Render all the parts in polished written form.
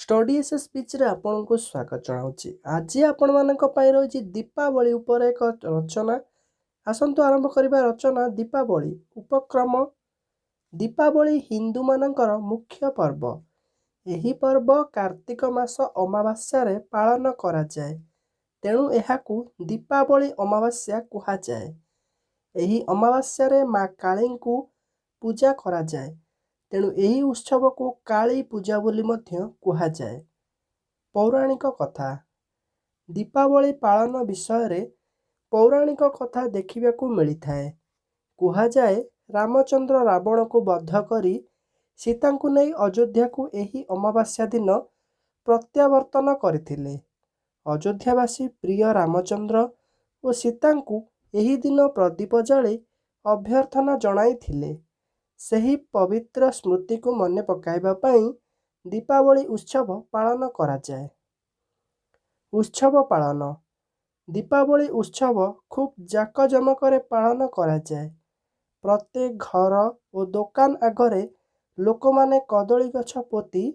Study S speech रे आपनको स्वागत जनाऊँगी। आज आपण मानक पई रही दीपावली उपर एक रचना। आसंतु आरंभ करबा रचना दीपावली उपक्रम। दीपावली हिंदू मानकर मुख्य पर्व। एही पर्व कार्तिक मास अमावास्या रे पालन करा जाए। तेणु एहाकू दीपावली अमावास्या कुहा जाए। एही अमावास्या रे माँ काली को पूजा करा जाए। तेणु एही उत्सव को काली पूजा बोली मध्य कुहा जाए। पौराणिक कथा। दीपावली पालन विषय रे पौराणिक कथा देखिबाकू मिलिथाए। कुहा जाए रामचंद्र रावण को बद्ध करी सीता को नहीं अयोध्या को एही अमावास्या दिन प्रत्यावर्तन करथिले। अयोध्यावासी प्रिय रामचंद्र और सीता को एही दिन प्रदीप जाली अभ्यर्थना जणाइथिले। सही पवित्र स्मृति को मने पकाइबा पई दीपावली उत्सव पालन करा जाए। उत्सव पालन। दीपावली उत्सव खूब जाकजमकरे पालन करा जाए। प्रत्येक घर और दुकान आगरे लोक माने कदली गछ पोती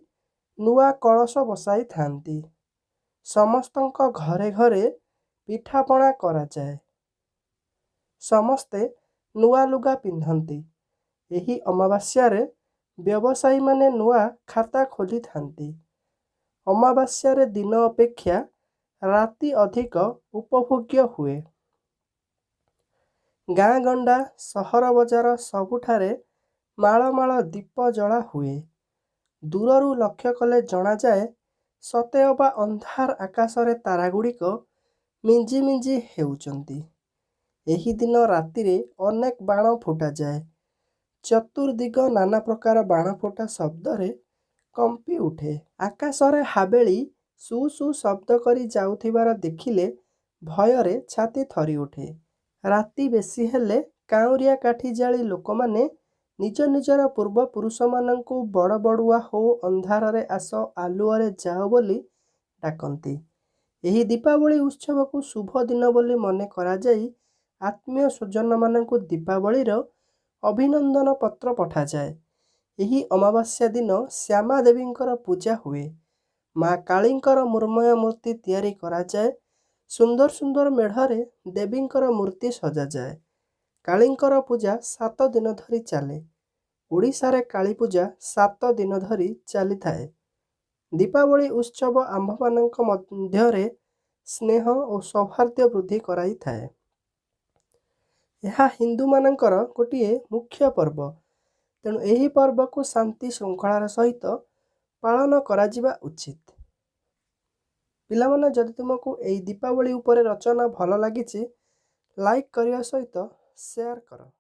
नुआ कलश बसाई थांती। समस्तंक घरे घरे पिठापଣା करा जाए। समस्ते नुआ लुगा पिंधंती। एही अमावास्या रे व्यवसायी माने नुआ खाता खोली थांती। अमावास्या रे दिन अपेक्षा राति अधिक उपभोग्य हुए। गाँ गंडा सहर बजार सबुठारे माଳ माଳ दीप जला हुए। दूररू लक्ष्य कले जना जाए सते अबा अंधार आकाश रे तारा गुड़िक मिंजी मिंजी हेउचंती। एही दिन राति रे अनेक बाण फुटा जाए। चतुर्दिग नाना प्रकार बाण फुटा शब्द रे कंपी उठे। आकाश रे हाबेली सु सु शब्द करी जाउथिबार देखिले भय रे छाती थरी उठे। राति बेसी हेले काउरिया काठी जाली लोक माने निज निजर पूर्व पुरुष मानंकु बड़ बड़ुआ हो अंधार रे आस आलुआ रे जाओ बोली डाकंती। एही दीपावली उत्सव को शुभ दिन बोली मने करा जाई आत्मीय स्वजन मानंकु दीपावली रो अभिनंदन पत्र पठा जाए। एही अमावास्या दिन श्यामा देवींकर पूजा हुए। माँ कालींकर मुर्मय मूर्ति तैयारी करा जाए। सुंदर सुंदर मेढ़रे देवींकर मूर्ति सजा जाए। कालींकर पूजा 7 दिन धरी चले। ओडिशा रे काली पूजा 7 दिन धरी चली थाए। दीपावली उत्सव आंभ मानक मध्यरे स्नेह और सौहार्द वृद्धि कराई थाए। यह हिंदू मानकर गोटे मुख्य पर्व। तेणु एही पर्व को शांति श्रृंखलार सहित पालन करा जिबा उचित। पिला माने जदि तुमको एही दीपावली उपरे रचना भल लागिछि लाइक करिया सहित शेयर कर।